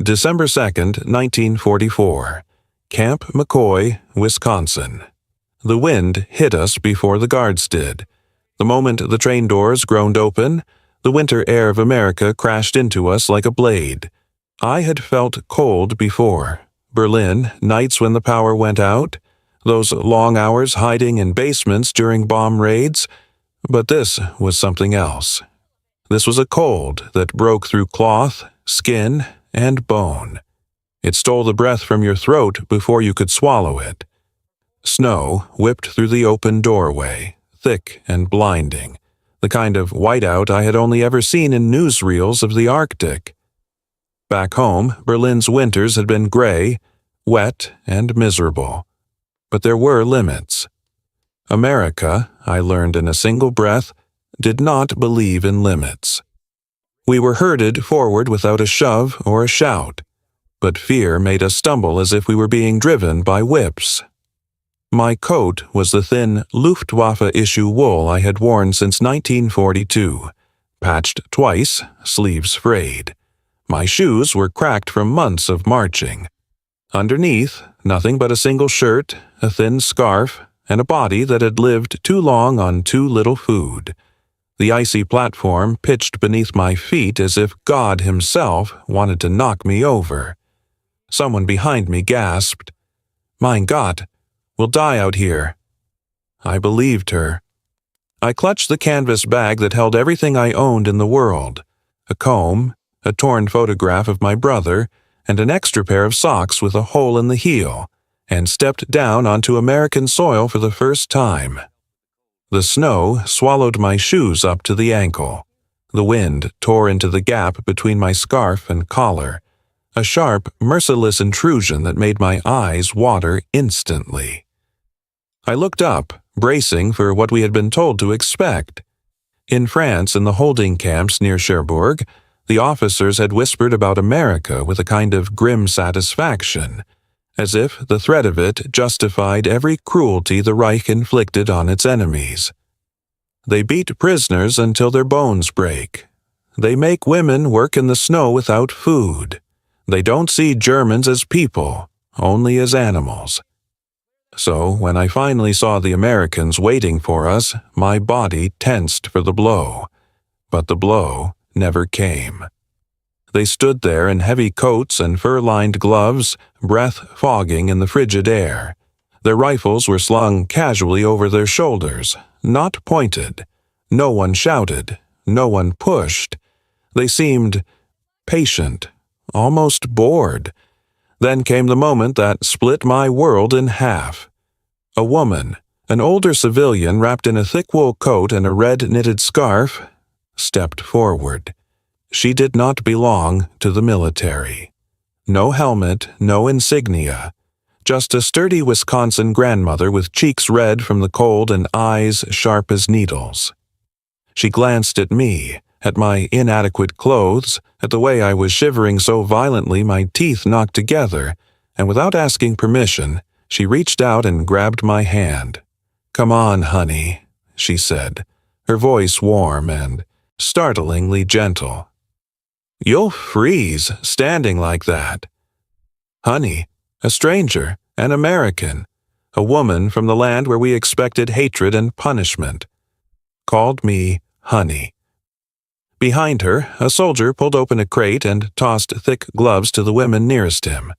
December 2nd, 1944. Camp McCoy, Wisconsin. The wind hit us before the guards did. The moment the train doors groaned open, the winter air of America crashed into us like a blade. I had felt cold before. Berlin, nights when the power went out, those long hours hiding in basements during bomb raids, but this was something else. This was a cold that broke through cloth, skin, and bone. It stole the breath from your throat before you could swallow it. Snow whipped through the open doorway, thick and blinding, the kind of whiteout I had only ever seen in newsreels of the Arctic. Back home, Berlin's winters had been gray, wet, and miserable. But there were limits. America, I learned in a single breath, did not believe in limits. We were herded forward without a shove or a shout, but fear made us stumble as if we were being driven by whips. My coat was the thin Luftwaffe-issue wool I had worn since 1942, patched twice, sleeves frayed. My shoes were cracked from months of marching. Underneath, nothing but a single shirt, a thin scarf, and a body that had lived too long on too little food. The icy platform pitched beneath my feet as if God himself wanted to knock me over. Someone behind me gasped, "Mein Gott, we'll die out here." I believed her. I clutched the canvas bag that held everything I owned in the world, a comb, a torn photograph of my brother, and an extra pair of socks with a hole in the heel, and stepped down onto American soil for the first time. The snow swallowed my shoes up to the ankle. The wind tore into the gap between my scarf and collar, a sharp, merciless intrusion that made my eyes water instantly. I looked up, bracing for what we had been told to expect. In France, in the holding camps near Cherbourg, the officers had whispered about America with a kind of grim satisfaction, as if the threat of it justified every cruelty the Reich inflicted on its enemies. They beat prisoners until their bones break. They make women work in the snow without food. They don't see Germans as people, only as animals. So, when I finally saw the Americans waiting for us, my body tensed for the blow. But the blow never came. They stood there in heavy coats and fur-lined gloves, breath fogging in the frigid air. Their rifles were slung casually over their shoulders, not pointed. No one shouted. No one pushed. They seemed patient, almost bored. Then came the moment that split my world in half. A woman, an older civilian wrapped in a thick wool coat and a red knitted scarf, stepped forward. She did not belong to the military. No helmet, no insignia. Just a sturdy Wisconsin grandmother with cheeks red from the cold and eyes sharp as needles. She glanced at me, at my inadequate clothes, at the way I was shivering so violently my teeth knocked together, and without asking permission, she reached out and grabbed my hand. "Come on, honey," she said, her voice warm and startlingly gentle. "You'll freeze standing like that." Honey, a stranger, an American, a woman from the land where we expected hatred and punishment, called me honey. Behind her, a soldier pulled open a crate and tossed thick gloves to the women nearest him.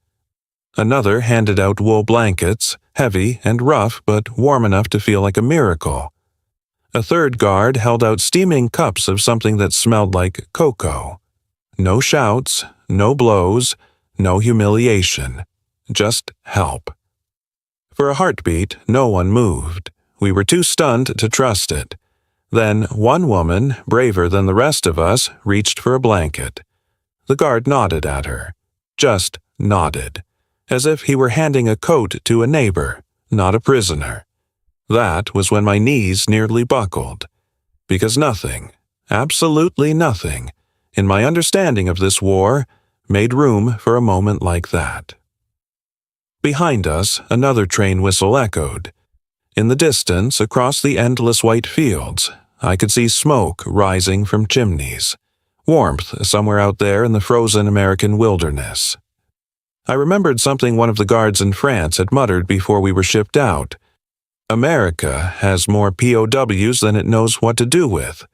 Another handed out wool blankets, heavy and rough but warm enough to feel like a miracle. A third guard held out steaming cups of something that smelled like cocoa. No shouts, no blows, no humiliation, just help. For a heartbeat, no one moved. We were too stunned to trust it. Then one woman, braver than the rest of us, reached for a blanket. The guard nodded at her, just nodded, as if he were handing a coat to a neighbor, not a prisoner. That was when my knees nearly buckled, because nothing, absolutely nothing, in my understanding of this war, made room for a moment like that. Behind us, another train whistle echoed. In the distance, across the endless white fields, I could see smoke rising from chimneys. warmth somewhere out there in the frozen American wilderness. I remembered something one of the guards in France had muttered before we were shipped out. America has more POWs than it knows what to do with.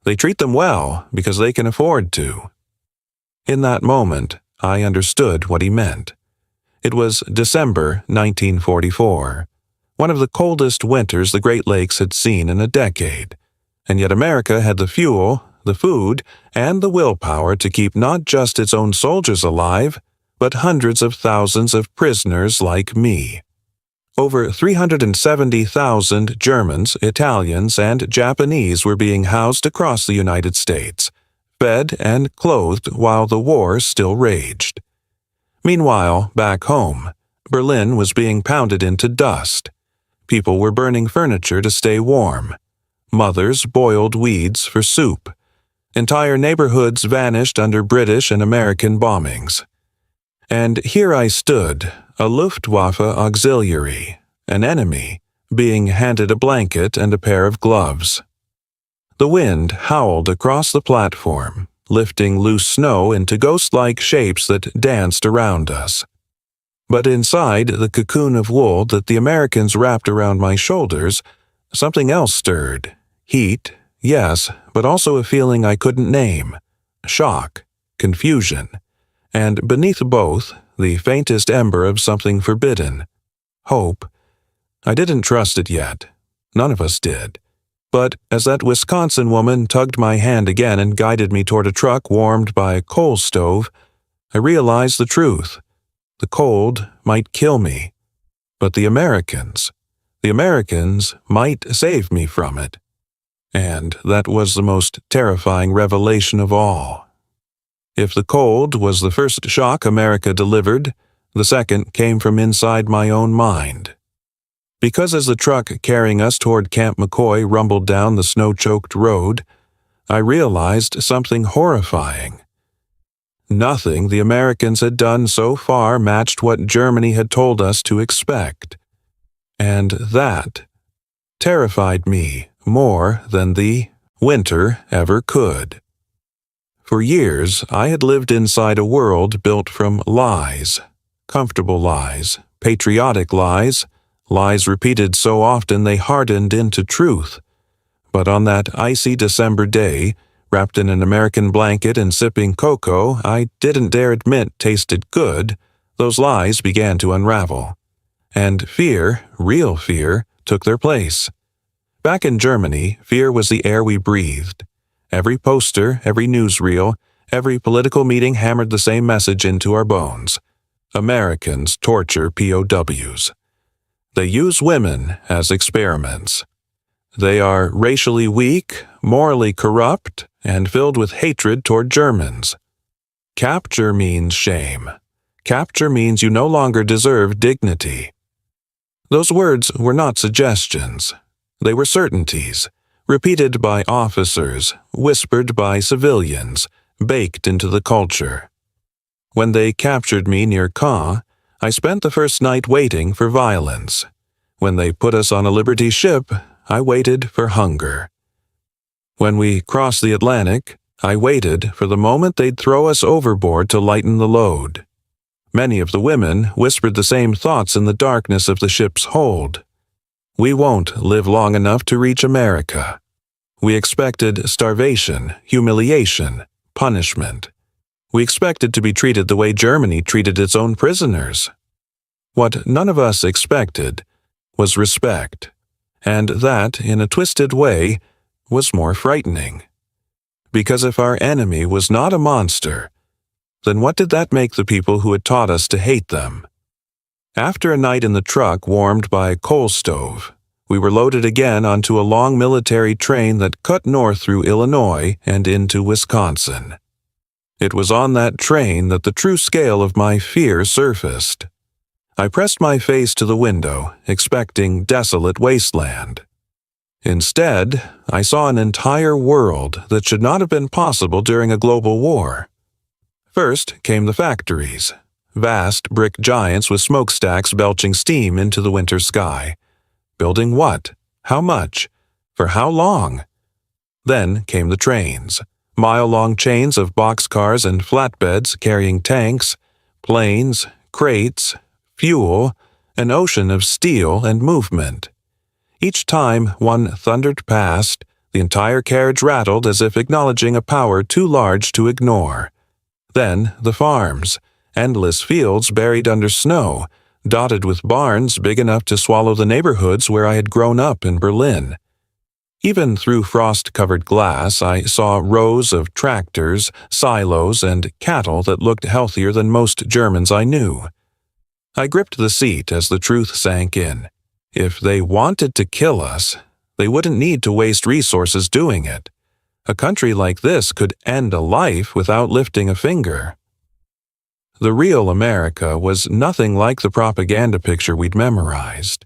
They treat them well because they can afford to. In that moment, I understood what he meant. It was December 1944, one of the coldest winters the Great Lakes had seen in a decade, and yet America had the fuel, the food, and the willpower to keep not just its own soldiers alive, but hundreds of thousands of prisoners like me. Over 370,000 Germans, Italians, and Japanese were being housed across the United States, fed and clothed while the war still raged. Meanwhile, back home, Berlin was being pounded into dust. People were burning furniture to stay warm. Mothers boiled weeds for soup. Entire neighborhoods vanished under British and American bombings. And here I stood, a Luftwaffe auxiliary, an enemy, being handed a blanket and a pair of gloves. The wind howled across the platform, lifting loose snow into ghost-like shapes that danced around us. But inside the cocoon of wool that the Americans wrapped around my shoulders, something else stirred. Heat, yes, but also a feeling I couldn't name. Shock, confusion, and beneath both, the faintest ember of something forbidden. Hope. I didn't trust it yet. None of us did. But as that Wisconsin woman tugged my hand again and guided me toward a truck warmed by a coal stove, I realized the truth. The cold might kill me. But the Americans might save me from it. And that was the most terrifying revelation of all. If the cold was the first shock America delivered, the second came from inside my own mind. Because as the truck carrying us toward Camp McCoy rumbled down the snow-choked road, I realized something horrifying. Nothing the Americans had done so far matched what Germany had told us to expect. And that terrified me more than the winter ever could. For years, I had lived inside a world built from lies, comfortable lies, patriotic lies, lies repeated so often they hardened into truth. But on that icy December day, wrapped in an American blanket and sipping cocoa I didn't dare admit tasted good, those lies began to unravel. And fear, real fear, took their place. Back in Germany, fear was the air we breathed. Every poster, every newsreel, every political meeting hammered the same message into our bones. Americans torture POWs. They use women as experiments. They are racially weak, morally corrupt, and filled with hatred toward Germans. Capture means shame. Capture means you no longer deserve dignity. Those words were not suggestions. They were certainties, repeated by officers, whispered by civilians, baked into the culture. When they captured me near Caen, I spent the first night waiting for violence. When they put us on a Liberty ship, I waited for hunger. When we crossed the Atlantic, I waited for the moment they'd throw us overboard to lighten the load. Many of the women whispered the same thoughts in the darkness of the ship's hold. We won't live long enough to reach America. We expected starvation, humiliation, punishment. We expected to be treated the way Germany treated its own prisoners. What none of us expected was respect, and that, in a twisted way, was more frightening. Because if our enemy was not a monster, then what did that make the people who had taught us to hate them? After a night in the truck warmed by a coal stove, we were loaded again onto a long military train that cut north through Illinois and into Wisconsin. It was on that train that the true scale of my fear surfaced. I pressed my face to the window, expecting desolate wasteland. Instead, I saw an entire world that should not have been possible during a global war. First came the factories, vast brick giants with smokestacks belching steam into the winter sky. Building what? How much? For how long? Then came the trains, mile-long chains of boxcars and flatbeds carrying tanks, planes, crates, fuel, an ocean of steel and movement. Each time one thundered past, the entire carriage rattled as if acknowledging a power too large to ignore. Then the farms, endless fields buried under snow, dotted with barns big enough to swallow the neighborhoods where I had grown up in Berlin. Even through frost-covered glass, I saw rows of tractors, silos, and cattle that looked healthier than most Germans I knew. I gripped the seat as the truth sank in. If they wanted to kill us, they wouldn't need to waste resources doing it. A country like this could end a life without lifting a finger. The real America was nothing like the propaganda picture we'd memorized.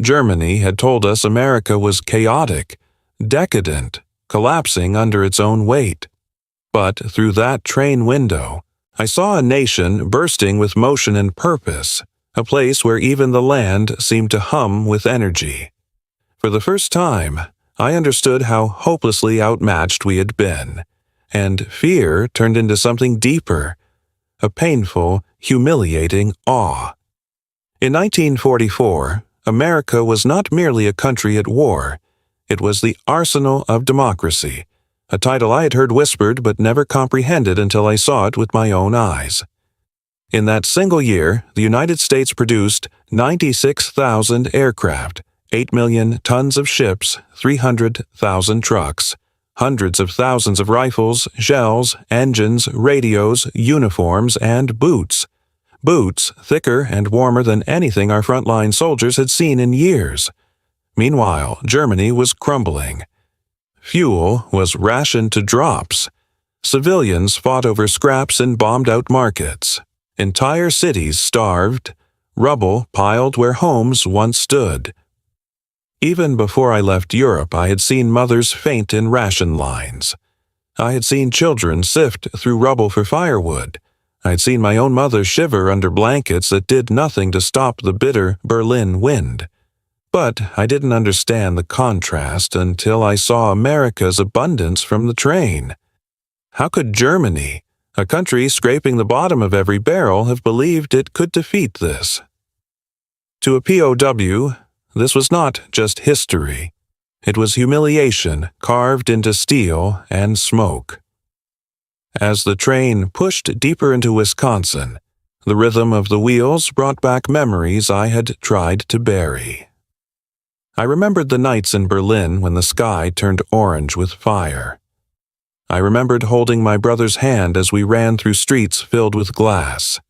Germany had told us America was chaotic, decadent, collapsing under its own weight. But through that train window, I saw a nation bursting with motion and purpose, a place where even the land seemed to hum with energy. For the first time, I understood how hopelessly outmatched we had been, and fear turned into something deeper, a painful, humiliating awe. In 1944, America was not merely a country at war, it was the arsenal of democracy, a title I had heard whispered but never comprehended until I saw it with my own eyes. In that single year, the United States produced 96,000 aircraft, 8 million tons of ships, 300,000 trucks, hundreds of thousands of rifles, shells, engines, radios, uniforms, and boots. Boots thicker and warmer than anything our frontline soldiers had seen in years. Meanwhile, Germany was crumbling. Fuel was rationed to drops. Civilians fought over scraps in bombed-out markets. Entire cities starved. Rubble piled where homes once stood. Even before I left Europe, I had seen mothers faint in ration lines. I had seen children sift through rubble for firewood. I had seen my own mother shiver under blankets that did nothing to stop the bitter Berlin wind. But I didn't understand the contrast until I saw America's abundance from the train. How could Germany, a country scraping the bottom of every barrel, have believed it could defeat this? To a POW, this was not just history. It was humiliation carved into steel and smoke. As the train pushed deeper into Wisconsin, the rhythm of the wheels brought back memories I had tried to bury. I remembered the nights in Berlin when the sky turned orange with fire. I remembered holding my brother's hand as we ran through streets filled with glass.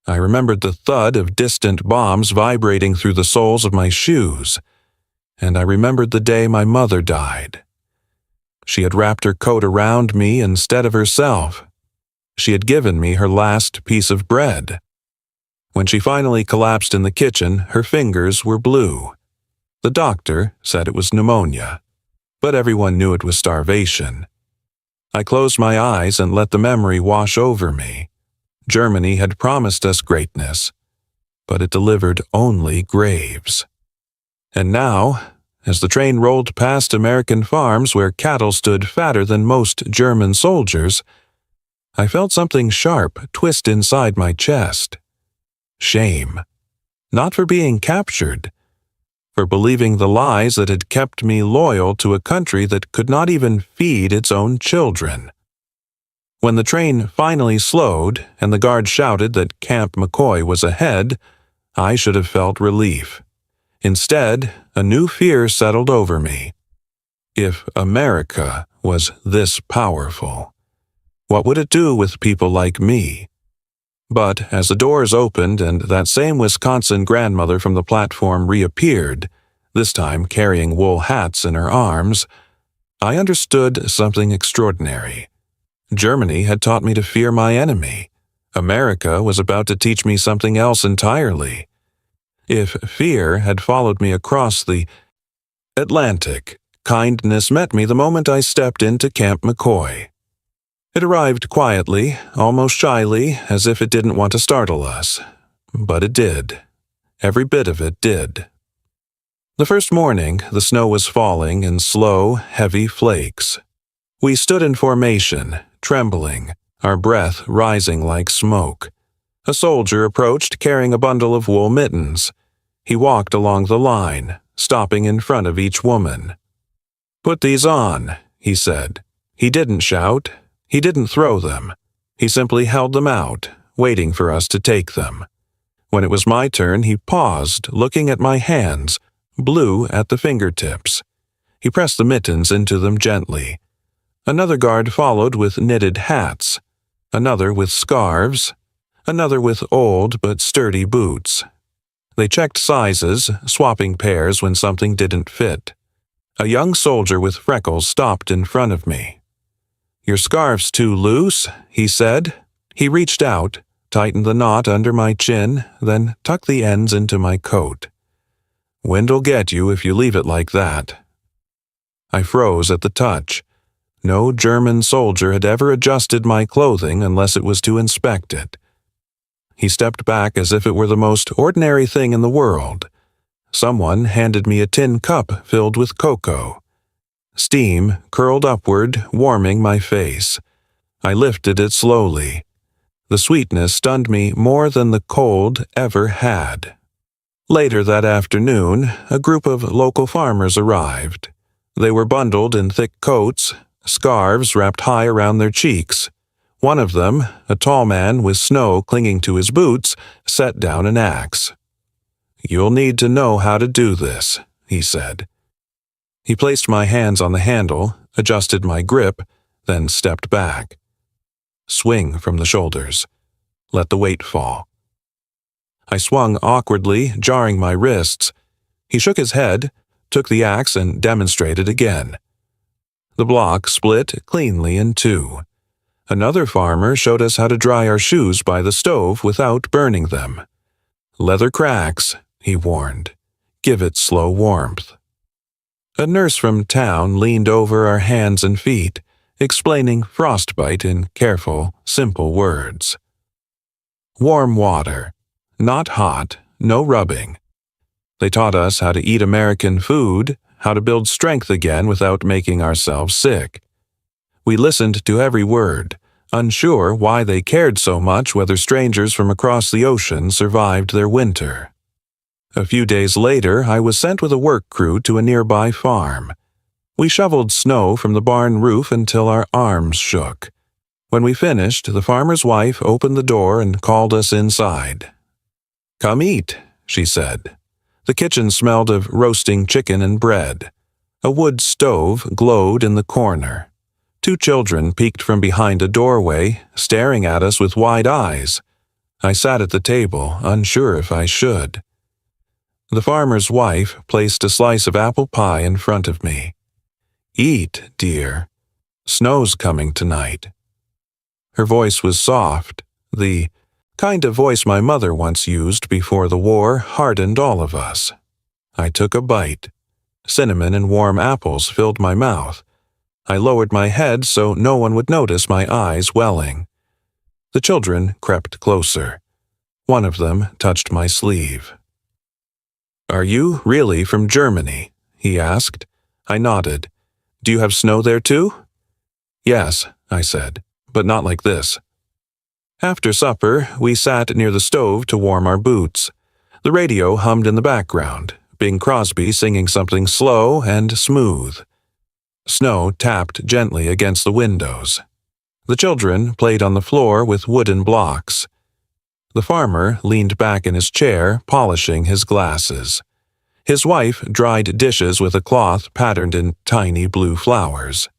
I remembered the thud of distant bombs vibrating through the soles of my shoes, and I remembered the day my mother died. She had wrapped her coat around me instead of herself. She had given me her last piece of bread. When she finally collapsed in the kitchen, her fingers were blue. The doctor said it was pneumonia, but everyone knew it was starvation. I closed my eyes and let the memory wash over me. Germany had promised us greatness, but it delivered only graves. And now, as the train rolled past American farms where cattle stood fatter than most German soldiers, I felt something sharp twist inside my chest. Shame. Not for being captured, for believing the lies that had kept me loyal to a country that could not even feed its own children. When the train finally slowed and the guard shouted that Camp McCoy was ahead, I should have felt relief. Instead, a new fear settled over me. If America was this powerful, what would it do with people like me? But as the doors opened and that same Wisconsin grandmother from the platform reappeared, this time carrying wool hats in her arms, I understood something extraordinary. Germany had taught me to fear my enemy. America was about to teach me something else entirely. If fear had followed me across the Atlantic, kindness met me the moment I stepped into Camp McCoy. It arrived quietly, almost shyly, as if it didn't want to startle us. But it did. Every bit of it did. The first morning, the snow was falling in slow, heavy flakes. We stood in formation, trembling, our breath rising like smoke. A soldier approached carrying a bundle of wool mittens. He walked along the line, stopping in front of each woman. "Put these on," he said. He didn't shout. He didn't throw them. He simply held them out, waiting for us to take them. When it was my turn, he paused, looking at my hands, blue at the fingertips. He pressed the mittens into them gently. Another guard followed with knitted hats, another with scarves, another with old but sturdy boots. They checked sizes, swapping pairs when something didn't fit. A young soldier with freckles stopped in front of me. "Your scarf's too loose," he said. He reached out, tightened the knot under my chin, then tucked the ends into my coat. "Wind'll get you if you leave it like that." I froze at the touch. No German soldier had ever adjusted my clothing unless it was to inspect it. He stepped back as if it were the most ordinary thing in the world. Someone handed me a tin cup filled with cocoa. Steam curled upward, warming my face. I lifted it slowly. The sweetness stunned me more than the cold ever had. Later that afternoon, a group of local farmers arrived. They were bundled in thick coats, scarves wrapped high around their cheeks. One of them, a tall man with snow clinging to his boots, set down an axe. "You'll need to know how to do this," he said. He placed my hands on the handle, adjusted my grip, then stepped back. Swing from the shoulders. Let the weight fall. I swung awkwardly, jarring my wrists. He shook his head, took the axe, and demonstrated again. The block split cleanly in two. Another farmer showed us how to dry our shoes by the stove without burning them. "Leather cracks," he warned. "Give it slow warmth." A nurse from town leaned over our hands and feet, explaining frostbite in careful, simple words. Warm water. Not hot, no rubbing. They taught us how to eat American food, how to build strength again without making ourselves sick. We listened to every word, unsure why they cared so much whether strangers from across the ocean survived their winter. A few days later, I was sent with a work crew to a nearby farm. We shoveled snow from the barn roof until our arms shook. When we finished, the farmer's wife opened the door and called us inside. "Come eat," she said. The kitchen smelled of roasting chicken and bread. A wood stove glowed in the corner. Two children peeked from behind a doorway, staring at us with wide eyes. I sat at the table, unsure if I should. The farmer's wife placed a slice of apple pie in front of me. "Eat, dear. Snow's coming tonight." Her voice was soft, the kind of voice my mother once used before the war hardened all of us. I took a bite. Cinnamon and warm apples filled my mouth. I lowered my head so no one would notice my eyes welling. The children crept closer. One of them touched my sleeve. "Are you really from Germany?" he asked. I nodded. "Do you have snow there too?" "Yes," I said, "but not like this." After supper, we sat near the stove to warm our boots. The radio hummed in the background, Bing Crosby singing something slow and smooth. Snow tapped gently against the windows. The children played on the floor with wooden blocks. The farmer leaned back in his chair, polishing his glasses. His wife dried dishes with a cloth patterned in tiny blue flowers.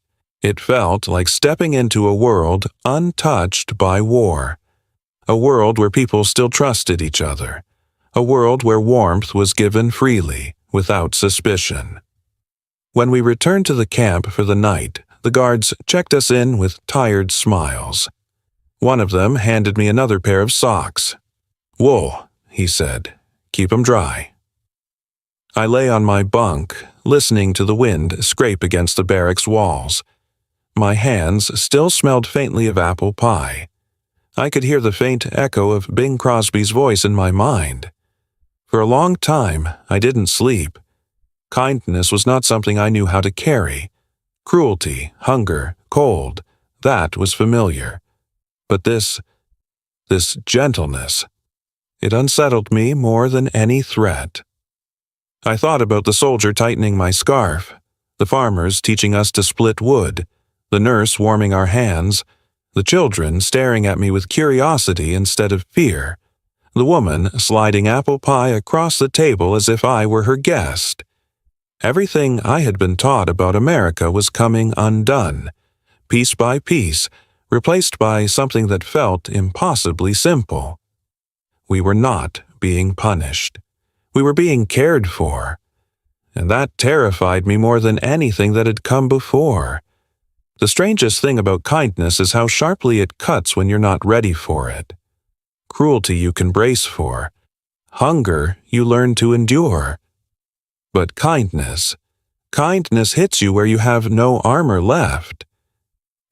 It felt like stepping into a world untouched by war. A world where people still trusted each other. A world where warmth was given freely, without suspicion. When we returned to the camp for the night, the guards checked us in with tired smiles. One of them handed me another pair of socks. "Wool," he said. "Keep 'em dry." I lay on my bunk, listening to the wind scrape against the barracks walls. My hands still smelled faintly of apple pie. I could hear the faint echo of Bing Crosby's voice in my mind. For a long time, I didn't sleep. Kindness was not something I knew how to carry. Cruelty, hunger, cold, that was familiar. But this gentleness, it unsettled me more than any threat. I thought about the soldier tightening my scarf, the farmers teaching us to split wood, the nurse warming our hands, the children staring at me with curiosity instead of fear, the woman sliding apple pie across the table as if I were her guest. Everything I had been taught about America was coming undone, piece by piece, replaced by something that felt impossibly simple. We were not being punished. We were being cared for. And that terrified me more than anything that had come before. The strangest thing about kindness is how sharply it cuts when you're not ready for it. Cruelty you can brace for. Hunger you learn to endure. But kindness hits you where you have no armor left.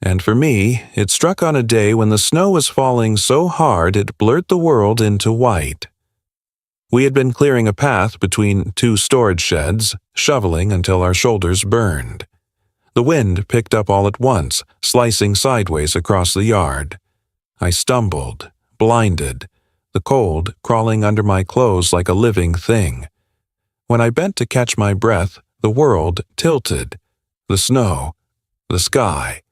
And for me, it struck on a day when the snow was falling so hard it blurred the world into white. We had been clearing a path between two storage sheds, shoveling until our shoulders burned. The wind picked up all at once, slicing sideways across the yard. I stumbled, blinded, the cold crawling under my clothes like a living thing. When I bent to catch my breath, the world tilted. The snow, the sky,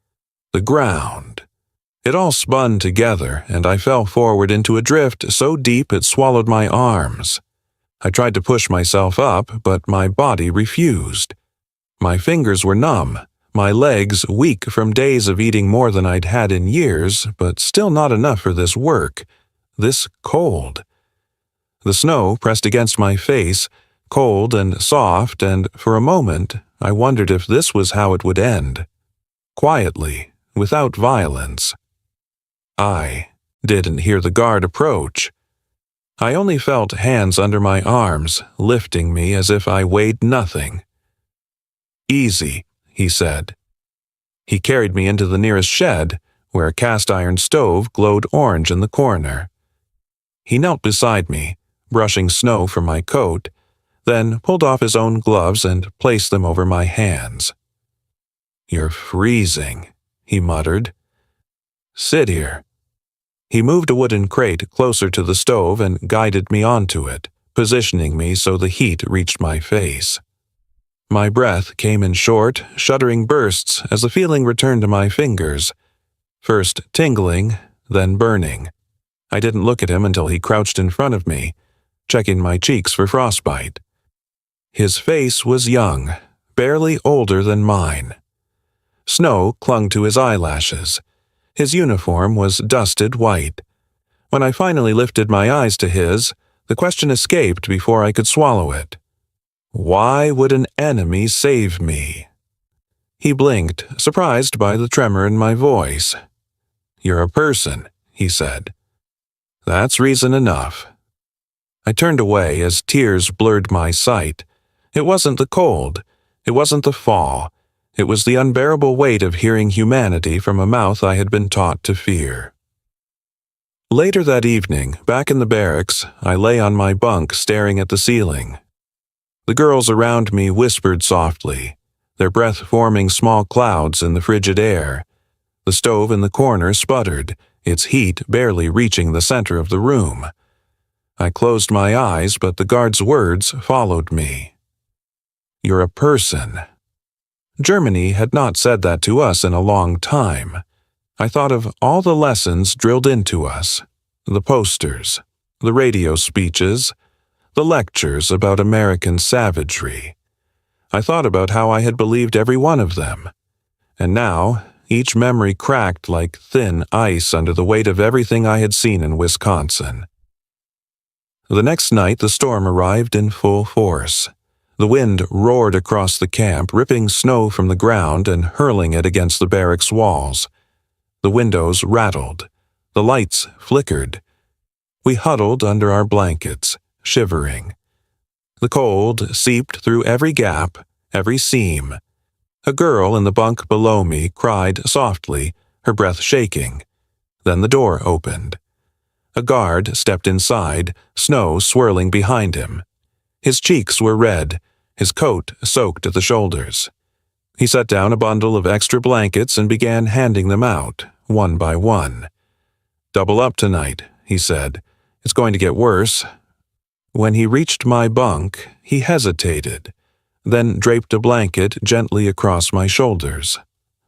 the ground. It all spun together, and I fell forward into a drift so deep it swallowed my arms. I tried to push myself up, but my body refused. My fingers were numb, my legs weak from days of eating more than I'd had in years, but still not enough for this work, this cold. The snow pressed against my face, cold and soft, and for a moment I wondered if this was how it would end. Quietly, without violence. I didn't hear the guard approach. I only felt hands under my arms, lifting me as if I weighed nothing. "Easy," he said. He carried me into the nearest shed, where a cast-iron stove glowed orange in the corner. He knelt beside me, brushing snow from my coat, then pulled off his own gloves and placed them over my hands. "You're freezing," he muttered. "Sit here." He moved a wooden crate closer to the stove and guided me onto it, positioning me so the heat reached my face. My breath came in short, shuddering bursts as the feeling returned to my fingers, first tingling, then burning. I didn't look at him until he crouched in front of me, checking my cheeks for frostbite. His face was young, barely older than mine. Snow clung to his eyelashes. His uniform was dusted white. When I finally lifted my eyes to his, the question escaped before I could swallow it. Why would an enemy save me? He blinked, surprised by the tremor in my voice. "You're a person," he said. "That's reason enough." I turned away as tears blurred my sight. It wasn't the cold. It wasn't the fall. It was the unbearable weight of hearing humanity from a mouth I had been taught to fear. Later that evening, back in the barracks, I lay on my bunk staring at the ceiling. The girls around me whispered softly, their breath forming small clouds in the frigid air. The stove in the corner sputtered, its heat barely reaching the center of the room. I closed my eyes, but the guard's words followed me. "You're a person." Germany had not said that to us in a long time. I thought of all the lessons drilled into us, the posters, the radio speeches, the lectures about American savagery. I thought about how I had believed every one of them, and now each memory cracked like thin ice under the weight of everything I had seen in Wisconsin. The next night the storm arrived in full force. The wind roared across the camp, ripping snow from the ground and hurling it against the barracks walls. The windows rattled. The lights flickered. We huddled under our blankets, shivering. The cold seeped through every gap, every seam. A girl in the bunk below me cried softly, her breath shaking. Then the door opened. A guard stepped inside, snow swirling behind him. His cheeks were red, his coat soaked at the shoulders. He set down a bundle of extra blankets and began handing them out, one by one. "Double up tonight," he said. "It's going to get worse." When he reached my bunk, he hesitated, then draped a blanket gently across my shoulders.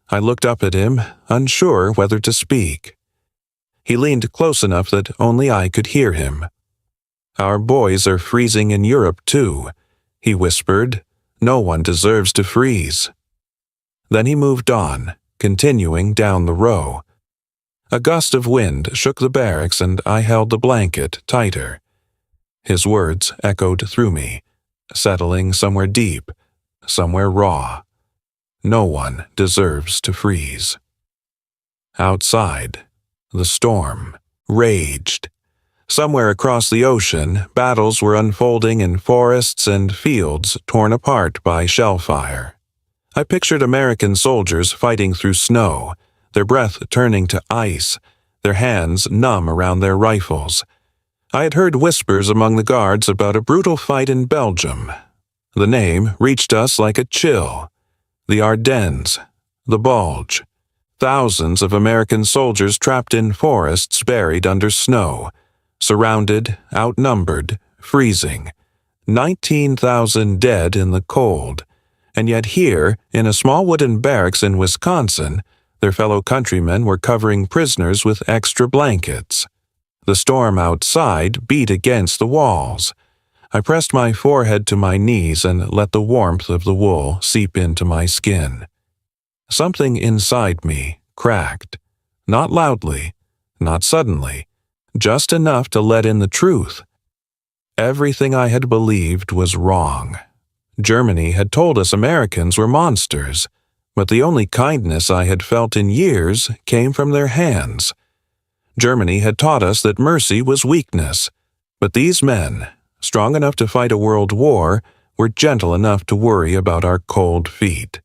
I looked up at him, unsure whether to speak. He leaned close enough that only I could hear him. "Our boys are freezing in Europe, too," he whispered. "No one deserves to freeze." Then he moved on, continuing down the row. A gust of wind shook the barracks and I held the blanket tighter. His words echoed through me, settling somewhere deep, somewhere raw. No one deserves to freeze. Outside, the storm raged. Somewhere across the ocean, battles were unfolding in forests and fields torn apart by shellfire. I pictured American soldiers fighting through snow, their breath turning to ice, their hands numb around their rifles. I had heard whispers among the guards about a brutal fight in Belgium. The name reached us like a chill. The Ardennes, the Bulge. Thousands of American soldiers trapped in forests buried under snow, surrounded, outnumbered, freezing. 19,000 dead in the cold. And yet here, in a small wooden barracks in Wisconsin, their fellow countrymen were covering prisoners with extra blankets. The storm outside beat against the walls. I pressed my forehead to my knees and let the warmth of the wool seep into my skin. Something inside me cracked. Not loudly, not suddenly, just enough to let in the truth. Everything I had believed was wrong. Germany had told us Americans were monsters, but the only kindness I had felt in years came from their hands. Germany had taught us that mercy was weakness, but these men, strong enough to fight a world war, were gentle enough to worry about our cold feet.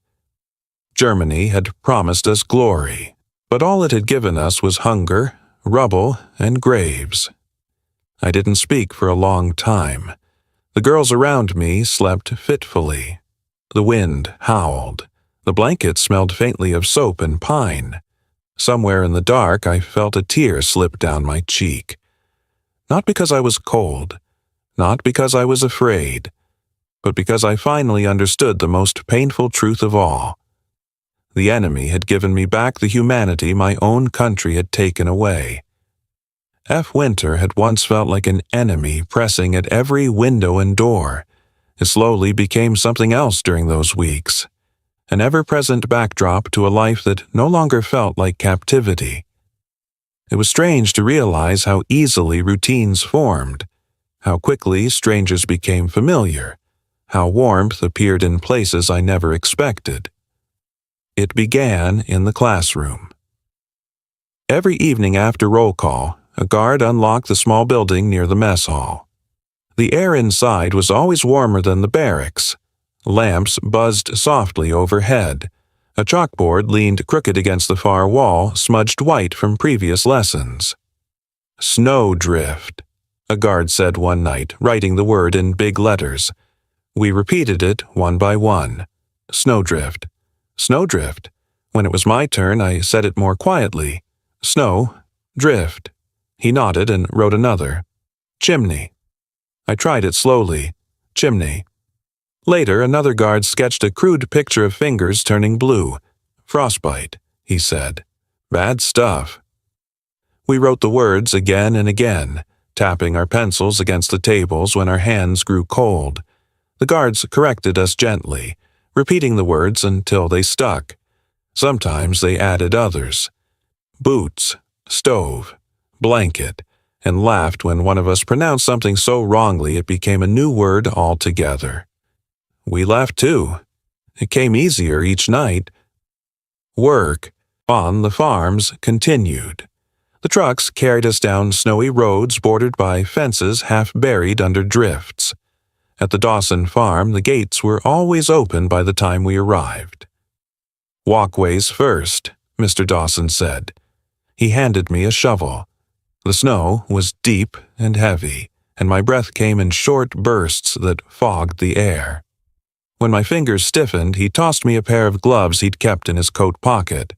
Germany had promised us glory, but all it had given us was hunger, rubble, and graves. I didn't speak for a long time. The girls around me slept fitfully. The wind howled. The blankets smelled faintly of soap and pine. Somewhere in the dark, I felt a tear slip down my cheek. Not because I was cold, not because I was afraid, but because I finally understood the most painful truth of all. The enemy had given me back the humanity my own country had taken away. F. Winter had once felt like an enemy pressing at every window and door. It slowly became something else during those weeks, an ever-present backdrop to a life that no longer felt like captivity. It was strange to realize how easily routines formed, how quickly strangers became familiar, how warmth appeared in places I never expected. It began in the classroom. Every evening after roll call, a guard unlocked the small building near the mess hall. The air inside was always warmer than the barracks. Lamps buzzed softly overhead. A chalkboard leaned crooked against the far wall, smudged white from previous lessons. "Snowdrift," a guard said one night, writing the word in big letters. We repeated it one by one. Snowdrift. Snowdrift. When it was my turn, I said it more quietly. Snow. Drift. He nodded and wrote another. Chimney. I tried it slowly. Chimney. Later, another guard sketched a crude picture of fingers turning blue. Frostbite, he said. Bad stuff. We wrote the words again and again, tapping our pencils against the tables when our hands grew cold. The guards corrected us gently, repeating the words until they stuck. Sometimes they added others. Boots, stove, blanket, and laughed when one of us pronounced something so wrongly it became a new word altogether. We laughed too. It came easier each night. Work on the farms continued. The trucks carried us down snowy roads bordered by fences half buried under drifts. At the Dawson farm, the gates were always open by the time we arrived. Walkways first, Mr. Dawson said. He handed me a shovel. The snow was deep and heavy, and my breath came in short bursts that fogged the air. When my fingers stiffened, he tossed me a pair of gloves he'd kept in his coat pocket.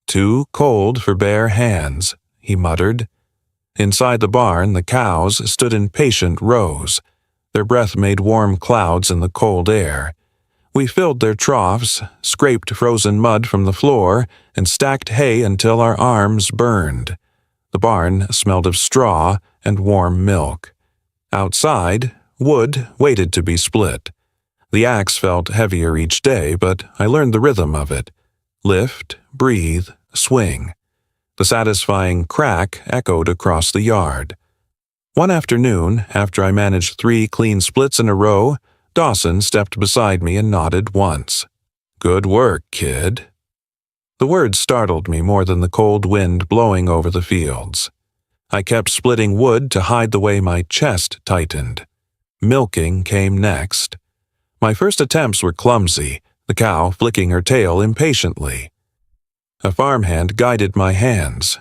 "Too cold for bare hands," he muttered. Inside the barn, the cows stood in patient rows. Their breath made warm clouds in the cold air. We filled their troughs, scraped frozen mud from the floor, and stacked hay until our arms burned. The barn smelled of straw and warm milk. Outside, wood waited to be split. The axe felt heavier each day, but I learned the rhythm of it. Lift, breathe, swing. The satisfying crack echoed across the yard. One afternoon, after I managed 3 clean splits in a row, Dawson stepped beside me and nodded once. "Good work, kid." The words startled me more than the cold wind blowing over the fields. I kept splitting wood to hide the way my chest tightened. Milking came next. My first attempts were clumsy, the cow flicking her tail impatiently. A farmhand guided my hands.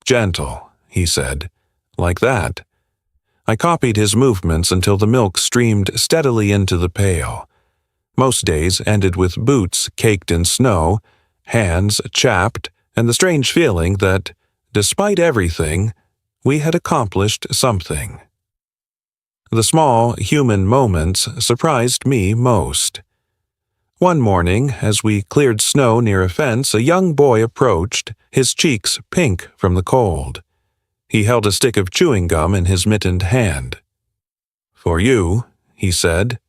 "Gentle," he said. "Like that." I copied his movements until the milk streamed steadily into the pail. Most days ended with boots caked in snow, hands chapped, and the strange feeling that, despite everything, we had accomplished something. The small human moments surprised me most. One morning, as we cleared snow near a fence, a young boy approached, his cheeks pink from the cold. He held a stick of chewing gum in his mittened hand. "For you," he said.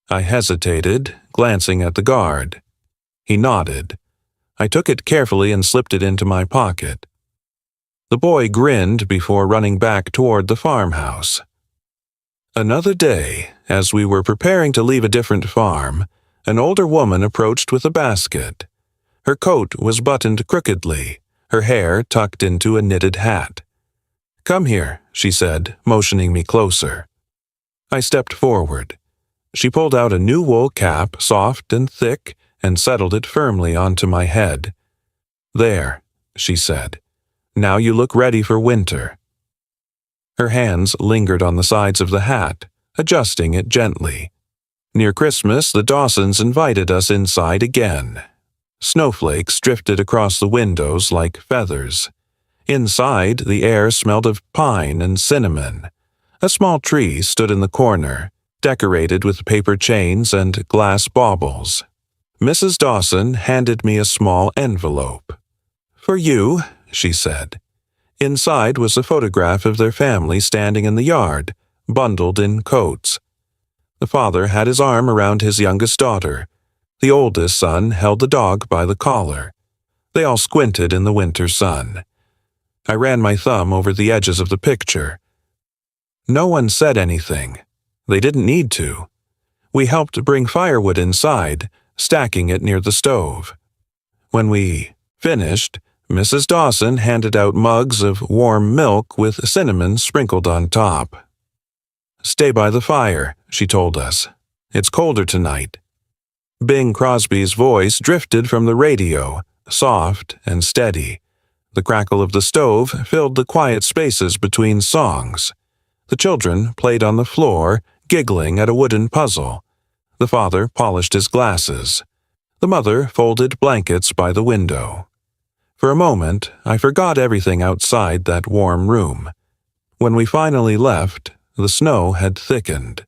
I hesitated, glancing at the guard. He nodded. I took it carefully and slipped it into my pocket. The boy grinned before running back toward the farmhouse. Another day, as we were preparing to leave a different farm, an older woman approached with a basket. Her coat was buttoned crookedly, her hair tucked into a knitted hat. "Come here," she said, motioning me closer. I stepped forward. She pulled out a new wool cap, soft and thick, and settled it firmly onto my head. "There," she said. "Now you look ready for winter." Her hands lingered on the sides of the hat, adjusting it gently. Near Christmas, the Dawsons invited us inside again. Snowflakes drifted across the windows like feathers. Inside, the air smelled of pine and cinnamon. A small tree stood in the corner, decorated with paper chains and glass baubles. Mrs. Dawson handed me a small envelope. "For you," she said. Inside was a photograph of their family standing in the yard, bundled in coats. The father had his arm around his youngest daughter. The oldest son held the dog by the collar. They all squinted in the winter sun. I ran my thumb over the edges of the picture. No one said anything. They didn't need to. We helped bring firewood inside, stacking it near the stove. When we finished, Mrs. Dawson handed out mugs of warm milk with cinnamon sprinkled on top. "Stay by the fire," she told us. "It's colder tonight." Bing Crosby's voice drifted from the radio, soft and steady. The crackle of the stove filled the quiet spaces between songs. The children played on the floor, giggling at a wooden puzzle. The father polished his glasses. The mother folded blankets by the window. For a moment, I forgot everything outside that warm room. When we finally left, the snow had thickened.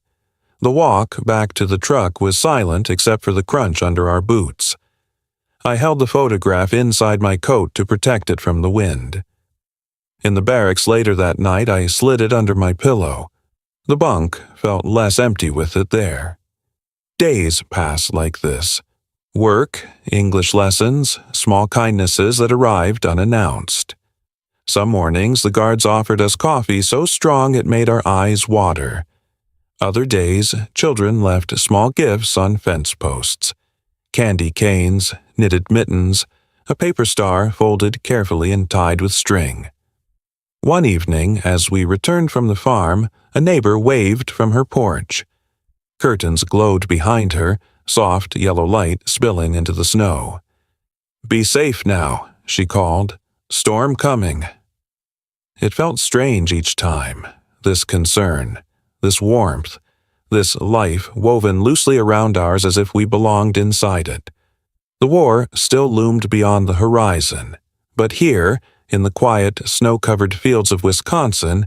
The walk back to the truck was silent except for the crunch under our boots. I held the photograph inside my coat to protect it from the wind. In the barracks later that night, I slid it under my pillow. The bunk felt less empty with it there. Days passed like this. Work, English lessons, small kindnesses that arrived unannounced. Some mornings, the guards offered us coffee so strong it made our eyes water. Other days, children left small gifts on fence posts. Candy canes, knitted mittens, a paper star folded carefully and tied with string. One evening, as we returned from the farm, a neighbor waved from her porch. Curtains glowed behind her, soft yellow light spilling into the snow. "Be safe now," she called. "Storm coming." It felt strange each time, this concern, this warmth, this life woven loosely around ours as if we belonged inside it. The war still loomed beyond the horizon, but here, in the quiet, snow-covered fields of Wisconsin,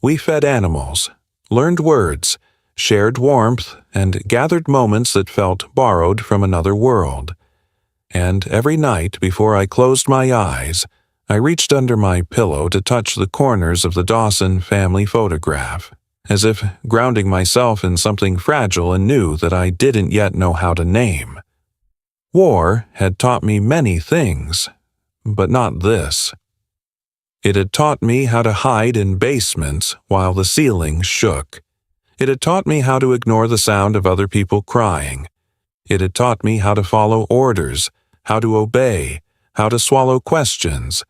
we fed animals, learned words, shared warmth, and gathered moments that felt borrowed from another world. And every night before I closed my eyes, I reached under my pillow to touch the corners of the Dawson family photograph, as if grounding myself in something fragile and new that I didn't yet know how to name. War had taught me many things, but not this. It had taught me how to hide in basements while the ceiling shook. It had taught me how to ignore the sound of other people crying. It had taught me how to follow orders, how to obey, how to swallow questions.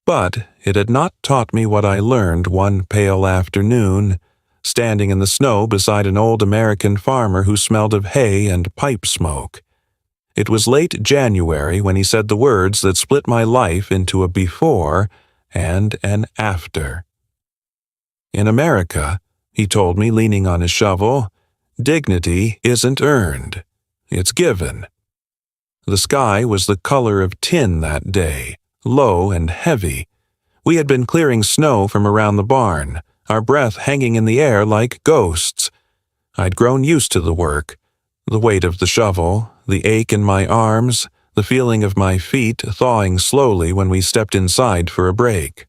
But it had not taught me what I learned one pale afternoon, standing in the snow beside an old American farmer who smelled of hay and pipe smoke. It was late January when he said the words that split my life into a before and an after. In America, he told me, leaning on his shovel, dignity isn't earned, it's given. The sky was the color of tin that day, low and heavy. We had been clearing snow from around the barn, our breath hanging in the air like ghosts. I'd grown used to the work, the weight of the shovel, the ache in my arms, the feeling of my feet thawing slowly when we stepped inside for a break.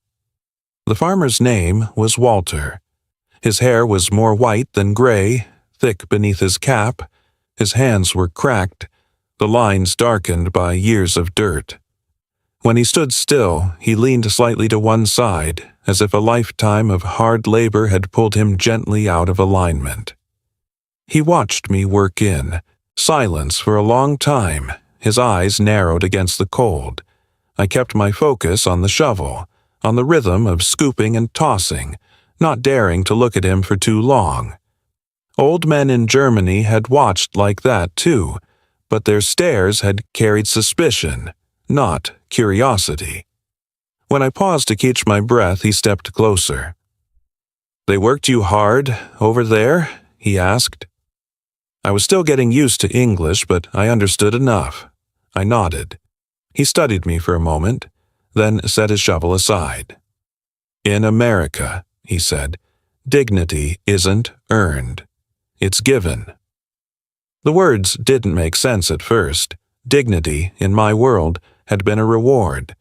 The farmer's name was Walter. His hair was more white than gray, thick beneath his cap. His hands were cracked, the lines darkened by years of dirt. When he stood still, he leaned slightly to one side, as if a lifetime of hard labor had pulled him gently out of alignment. He watched me work in silence for a long time, his eyes narrowed against the cold. I kept my focus on the shovel, on the rhythm of scooping and tossing, not daring to look at him for too long. Old men in Germany had watched like that too, but their stares had carried suspicion, not curiosity. When I paused to catch my breath, he stepped closer. "They worked you hard over there?" he asked. I was still getting used to English, but I understood enough. I nodded. He studied me for a moment, then set his shovel aside. "In America," he said, "dignity isn't earned. It's given." The words didn't make sense at first. Dignity, in my world, had been a reward,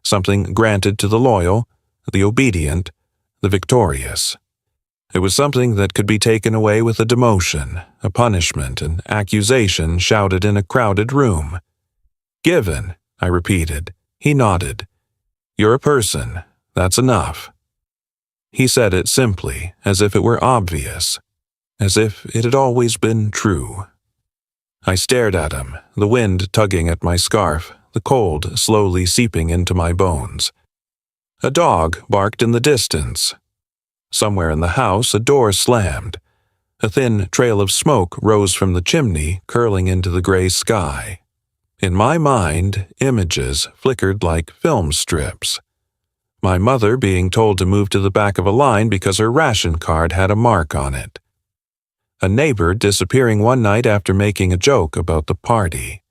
something granted to the loyal, the obedient, the victorious. It was something that could be taken away with a demotion, a punishment, an accusation shouted in a crowded room. "Given," I repeated. He nodded. "You're a person. That's enough." He said it simply, as if it were obvious, as if it had always been true. I stared at him, the wind tugging at my scarf, the cold slowly seeping into my bones. A dog barked in the distance. Somewhere in the house, a door slammed. A thin trail of smoke rose from the chimney, curling into the gray sky. In my mind, images flickered like film strips. My mother being told to move to the back of a line because her ration card had a mark on it. A neighbor disappearing one night after making a joke about the party.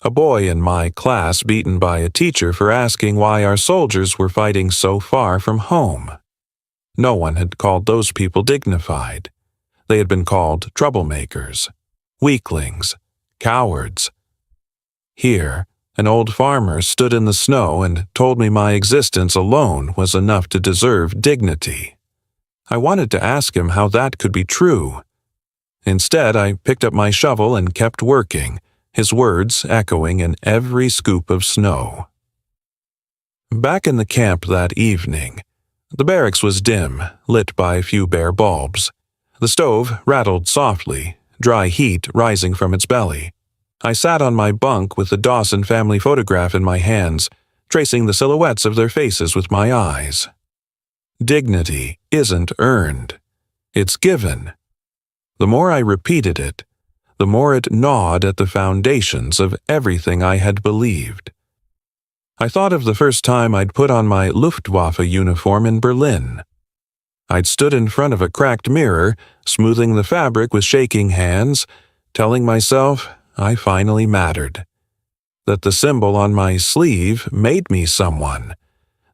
A boy in my class beaten by a teacher for asking why our soldiers were fighting so far from home. No one had called those people dignified. They had been called troublemakers, weaklings, cowards. Here, an old farmer stood in the snow and told me my existence alone was enough to deserve dignity. I wanted to ask him how that could be true. Instead, I picked up my shovel and kept working, his words echoing in every scoop of snow. Back in the camp that evening, the barracks was dim, lit by a few bare bulbs. The stove rattled softly, dry heat rising from its belly. I sat on my bunk with the Dawson family photograph in my hands, tracing the silhouettes of their faces with my eyes. Dignity isn't earned. It's given. The more I repeated it, the more it gnawed at the foundations of everything I had believed. I thought of the first time I'd put on my Luftwaffe uniform in Berlin. I'd stood in front of a cracked mirror, smoothing the fabric with shaking hands, telling myself I finally mattered. That the symbol on my sleeve made me someone.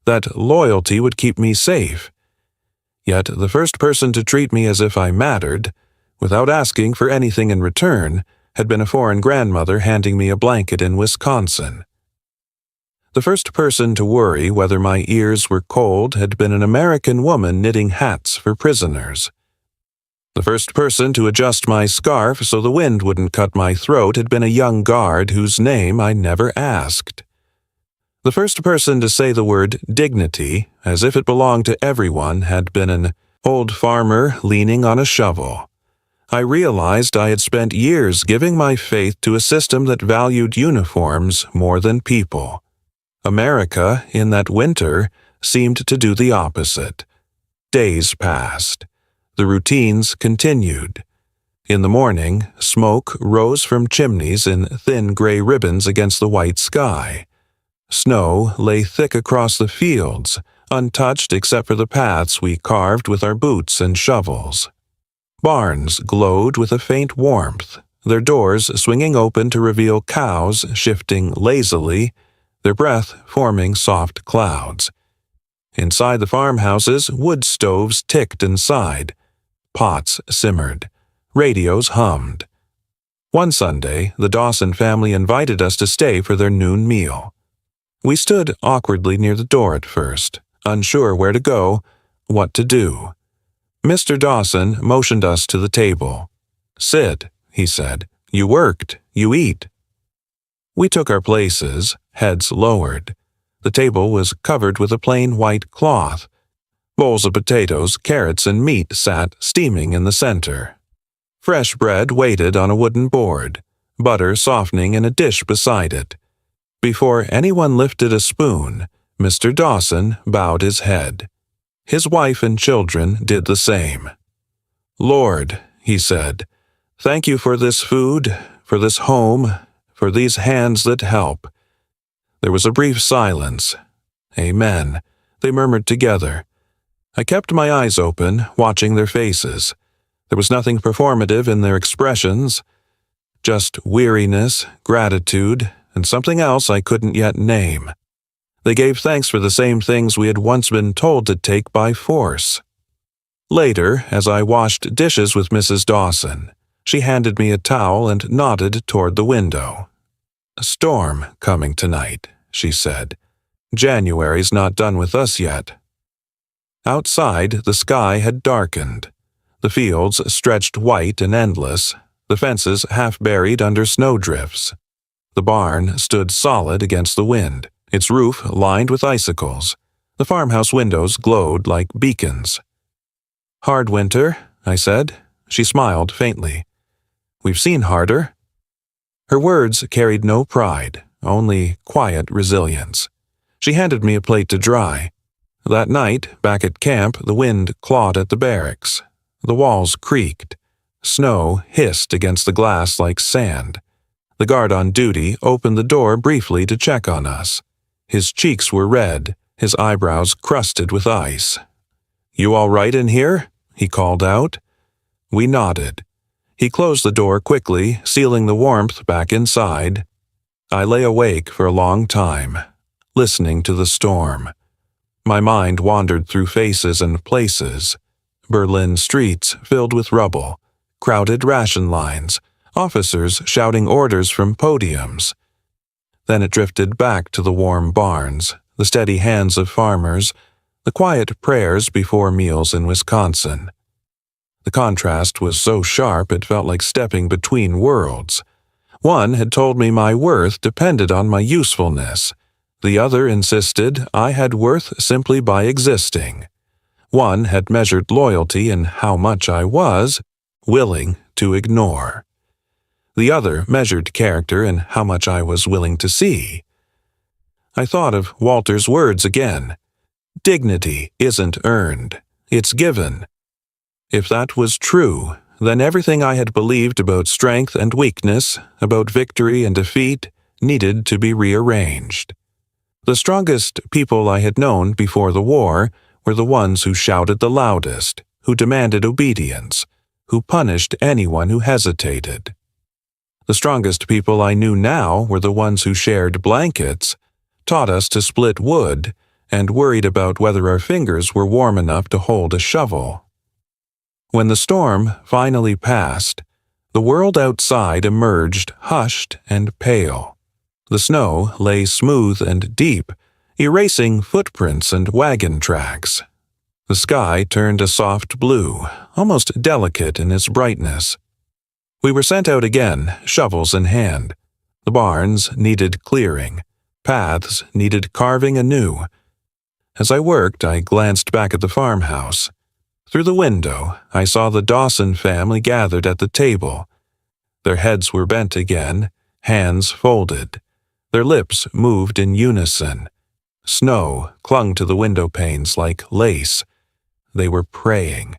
That loyalty would keep me safe. Yet the first person to treat me as if I mattered, without asking for anything in return, had been a foreign grandmother handing me a blanket in Wisconsin. The first person to worry whether my ears were cold had been an American woman knitting hats for prisoners. The first person to adjust my scarf so the wind wouldn't cut my throat had been a young guard whose name I never asked. The first person to say the word dignity, as if it belonged to everyone, had been an old farmer leaning on a shovel. I realized I had spent years giving my faith to a system that valued uniforms more than people. America, in that winter, seemed to do the opposite. Days passed. The routines continued. In the morning, smoke rose from chimneys in thin gray ribbons against the white sky. Snow lay thick across the fields, untouched except for the paths we carved with our boots and shovels. Barns glowed with a faint warmth, their doors swinging open to reveal cows shifting lazily, their breath forming soft clouds. Inside the farmhouses, wood stoves ticked and sighed. Pots simmered. Radios hummed. One Sunday, the Dawson family invited us to stay for their noon meal. We stood awkwardly near the door at first, unsure where to go, what to do. Mr. Dawson motioned us to the table. "Sit," he said. "You worked. You eat." We took our places, heads lowered. The table was covered with a plain white cloth. Bowls of potatoes, carrots, and meat sat steaming in the center. Fresh bread waited on a wooden board, butter softening in a dish beside it. Before anyone lifted a spoon, Mr. Dawson bowed his head. His wife and children did the same. "Lord," he said, "thank you for this food, for this home, for these hands that help." There was a brief silence. "Amen," they murmured together. I kept my eyes open, watching their faces. There was nothing performative in their expressions, just weariness, gratitude, and something else I couldn't yet name. They gave thanks for the same things we had once been told to take by force. Later, as I washed dishes with Mrs. Dawson, she handed me a towel and nodded toward the window. "A storm coming tonight," she said. "January's not done with us yet." Outside, the sky had darkened. The fields stretched white and endless, the fences half buried under snowdrifts. The barn stood solid against the wind, its roof lined with icicles. The farmhouse windows glowed like beacons. "Hard winter," I said. She smiled faintly. "We've seen harder." Her words carried no pride, only quiet resilience. She handed me a plate to dry. That night, back at camp, the wind clawed at the barracks. The walls creaked. Snow hissed against the glass like sand. The guard on duty opened the door briefly to check on us. His cheeks were red, his eyebrows crusted with ice. "You all right in here?" he called out. We nodded. He closed the door quickly, sealing the warmth back inside. I lay awake for a long time, listening to the storm. My mind wandered through faces and places. Berlin streets filled with rubble, crowded ration lines, officers shouting orders from podiums. Then it drifted back to the warm barns, the steady hands of farmers, the quiet prayers before meals in Wisconsin. The contrast was so sharp it felt like stepping between worlds. One had told me my worth depended on my usefulness. The other insisted I had worth simply by existing. One had measured loyalty in how much I was willing to ignore. The other measured character in how much I was willing to see. I thought of Walter's words again. Dignity isn't earned, it's given. If that was true, then everything I had believed about strength and weakness, about victory and defeat, needed to be rearranged. The strongest people I had known before the war were the ones who shouted the loudest, who demanded obedience, who punished anyone who hesitated. The strongest people I knew now were the ones who shared blankets, taught us to split wood, and worried about whether our fingers were warm enough to hold a shovel. When the storm finally passed, the world outside emerged hushed and pale. The snow lay smooth and deep, erasing footprints and wagon tracks. The sky turned a soft blue, almost delicate in its brightness. We were sent out again, shovels in hand. The barns needed clearing. Paths needed carving anew. As I worked, I glanced back at the farmhouse. Through the window, I saw the Dawson family gathered at the table. Their heads were bent again, hands folded. Their lips moved in unison. Snow clung to the window panes like lace. They were praying.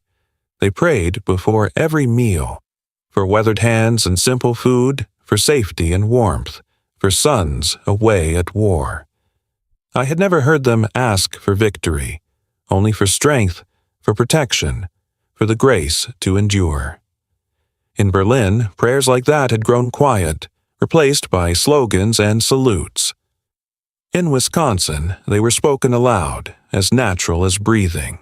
They prayed before every meal, for weathered hands and simple food, for safety and warmth, for sons away at war. I had never heard them ask for victory, only for strength, for protection, for the grace to endure. In Berlin, prayers like that had grown quiet, replaced by slogans and salutes. In Wisconsin, they were spoken aloud, as natural as breathing.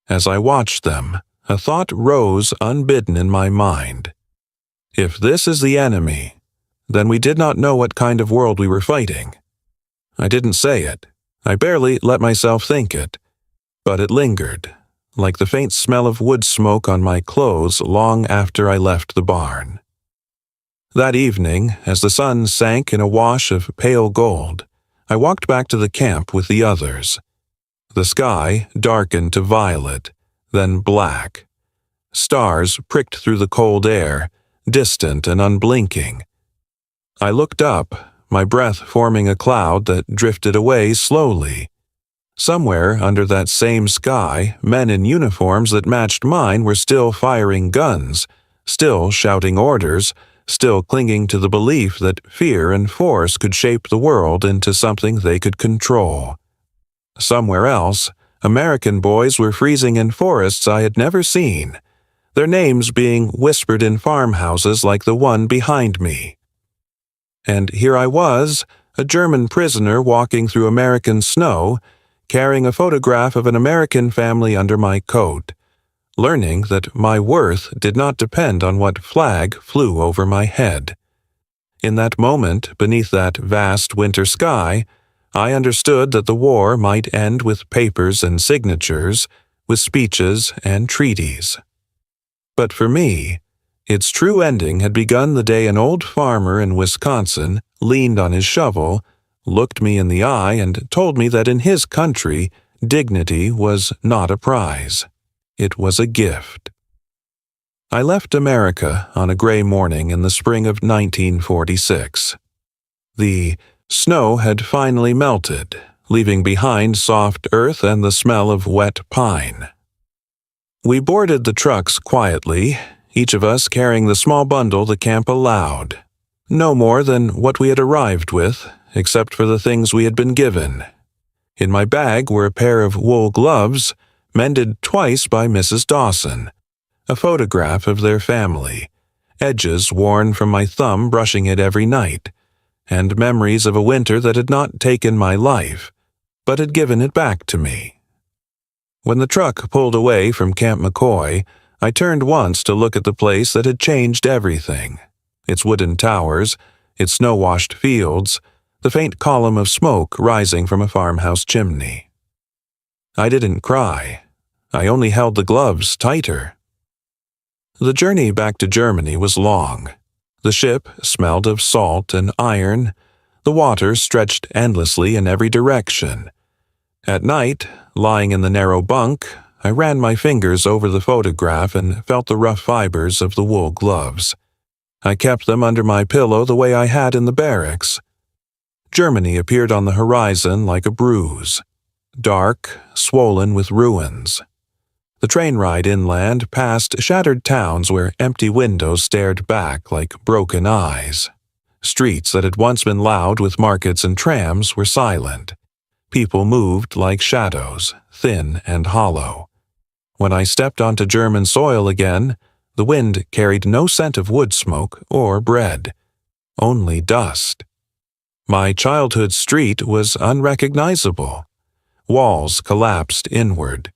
As I watched them, a thought rose unbidden in my mind. If this is the enemy, then we did not know what kind of world we were fighting. I didn't say it. I barely let myself think it. But it lingered, like the faint smell of wood smoke on my clothes long after I left the barn. That evening, as the sun sank in a wash of pale gold, I walked back to the camp with the others. The sky darkened to violet, then black. Stars pricked through the cold air, distant and unblinking. I looked up, my breath forming a cloud that drifted away slowly. Somewhere under that same sky, men in uniforms that matched mine were still firing guns, still shouting orders, still clinging to the belief that fear and force could shape the world into something they could control. Somewhere else, American boys were freezing in forests I had never seen, their names being whispered in farmhouses like the one behind me. And here I was, a German prisoner walking through American snow, carrying a photograph of an American family under my coat, learning that my worth did not depend on what flag flew over my head. In that moment, beneath that vast winter sky, I understood that the war might end with papers and signatures, with speeches and treaties. But for me, its true ending had begun the day an old farmer in Wisconsin leaned on his shovel, looked me in the eye, and told me that in his country, dignity was not a prize. It was a gift. I left America on a gray morning in the spring of 1946. The snow had finally melted, leaving behind soft earth and the smell of wet pine. We boarded the trucks quietly, each of us carrying the small bundle the camp allowed. No more than what we had arrived with, except for the things we had been given. In my bag were a pair of wool gloves, mended twice by Mrs. Dawson, a photograph of their family, edges worn from my thumb brushing it every night, and memories of a winter that had not taken my life, but had given it back to me. When the truck pulled away from Camp McCoy, I turned once to look at the place that had changed everything. Its wooden towers, its snow-washed fields, the faint column of smoke rising from a farmhouse chimney. I didn't cry. I only held the gloves tighter. The journey back to Germany was long. The ship smelled of salt and iron. The water stretched endlessly in every direction. At night, lying in the narrow bunk, I ran my fingers over the photograph and felt the rough fibers of the wool gloves. I kept them under my pillow the way I had in the barracks. Germany appeared on the horizon like a bruise, dark, swollen with ruins. The train ride inland passed shattered towns where empty windows stared back like broken eyes. Streets that had once been loud with markets and trams were silent. People moved like shadows, thin and hollow. When I stepped onto German soil again, the wind carried no scent of wood smoke or bread, only dust. My childhood street was unrecognizable. Walls collapsed inward.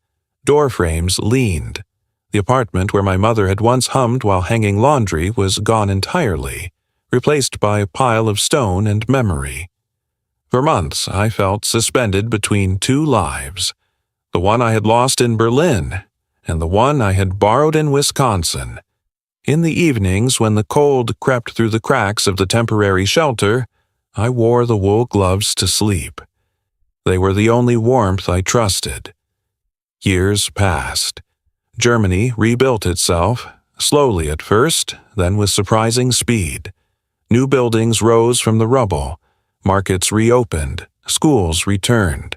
Door frames leaned. The apartment where my mother had once hummed while hanging laundry was gone entirely, replaced by a pile of stone and memory. For months I felt suspended between two lives, the one I had lost in Berlin and the one I had borrowed in Wisconsin. In the evenings, when the cold crept through the cracks of the temporary shelter, I wore the wool gloves to sleep. They were the only warmth I trusted. Years passed. Germany rebuilt itself, slowly at first, then with surprising speed. New buildings rose from the rubble. Markets reopened. Schools returned.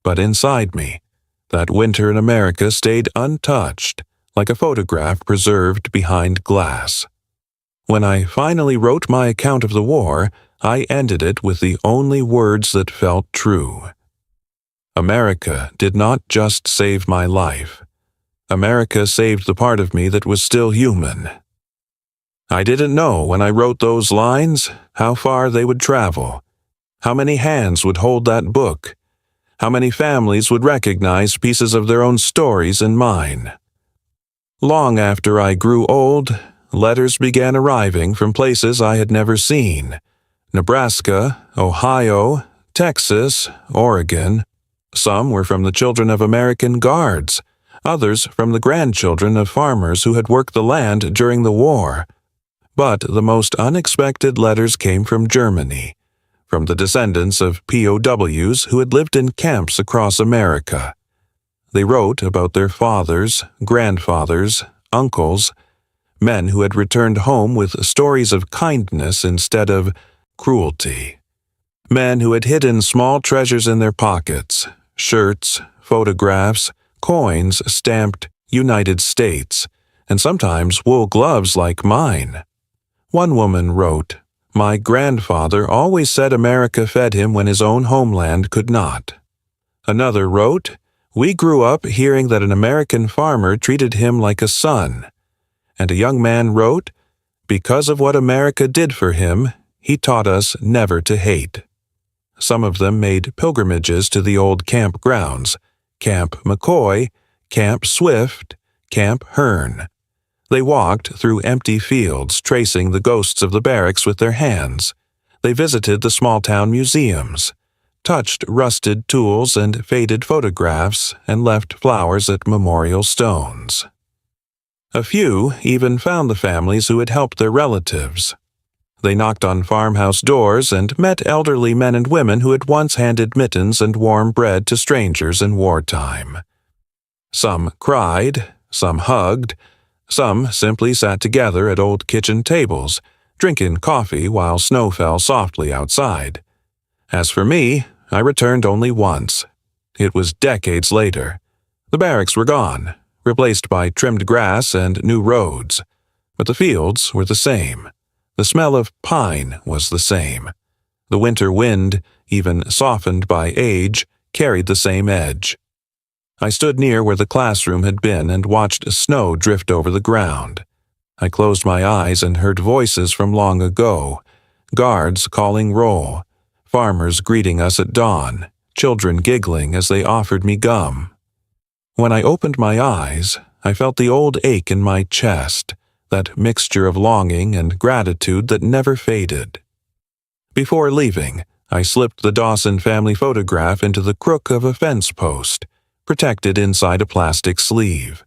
But inside me, that winter in America stayed untouched, like a photograph preserved behind glass. When I finally wrote my account of the war, I ended it with the only words that felt true. America did not just save my life. America saved the part of me that was still human. I didn't know when I wrote those lines how far they would travel, how many hands would hold that book, how many families would recognize pieces of their own stories in mine. Long after I grew old, letters began arriving from places I had never seen: Nebraska, Ohio, Texas, Oregon. Some were from the children of American guards, others from the grandchildren of farmers who had worked the land during the war. But the most unexpected letters came from Germany, from the descendants of POWs who had lived in camps across America. They wrote about their fathers, grandfathers, uncles, men who had returned home with stories of kindness instead of cruelty. Men who had hidden small treasures in their pockets: shirts, photographs, coins stamped United States, and sometimes wool gloves like mine. One woman wrote, "My grandfather always said America fed him when his own homeland could not." Another wrote, "We grew up hearing that an American farmer treated him like a son." And a young man wrote, "Because of what America did for him, he taught us never to hate." Some of them made pilgrimages to the old campgrounds: Camp McCoy, Camp Swift, Camp Hearn. They walked through empty fields, tracing the ghosts of the barracks with their hands. They visited the small-town museums, touched rusted tools and faded photographs, and left flowers at memorial stones. A few even found the families who had helped their relatives. They knocked on farmhouse doors and met elderly men and women who had once handed mittens and warm bread to strangers in wartime. Some cried, some hugged, some simply sat together at old kitchen tables, drinking coffee while snow fell softly outside. As for me, I returned only once. It was decades later. The barracks were gone, replaced by trimmed grass and new roads. But the fields were the same. The smell of pine was the same. The winter wind, even softened by age, carried the same edge. I stood near where the classroom had been and watched snow drift over the ground. I closed my eyes and heard voices from long ago: guards calling roll, farmers greeting us at dawn, children giggling as they offered me gum. When I opened my eyes, I felt the old ache in my chest, that mixture of longing and gratitude that never faded. Before leaving, I slipped the Dawson family photograph into the crook of a fence post, protected inside a plastic sleeve.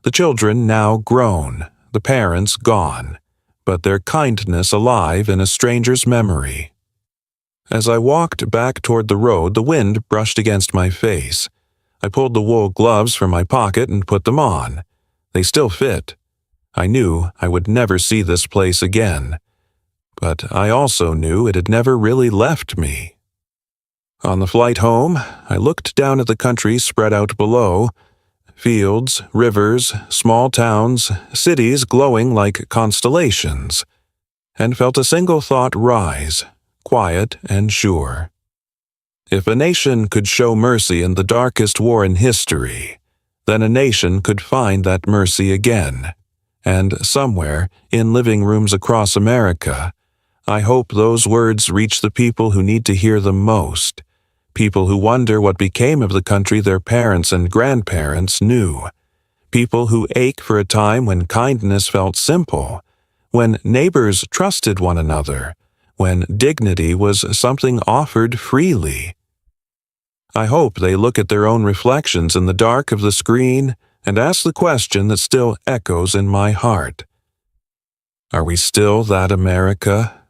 The children now grown, the parents gone, but their kindness alive in a stranger's memory. As I walked back toward the road, the wind brushed against my face. I pulled the wool gloves from my pocket and put them on. They still fit. I knew I would never see this place again, but I also knew it had never really left me. On the flight home, I looked down at the country spread out below: fields, rivers, small towns, cities glowing like constellations, and felt a single thought rise, quiet and sure. If a nation could show mercy in the darkest war in history, then a nation could find that mercy again. And somewhere, in living rooms across America, I hope those words reach the people who need to hear them most, people who wonder what became of the country their parents and grandparents knew, people who ache for a time when kindness felt simple, when neighbors trusted one another, when dignity was something offered freely. I hope they look at their own reflections in the dark of the screen and ask the question that still echoes in my heart. Are we still that America?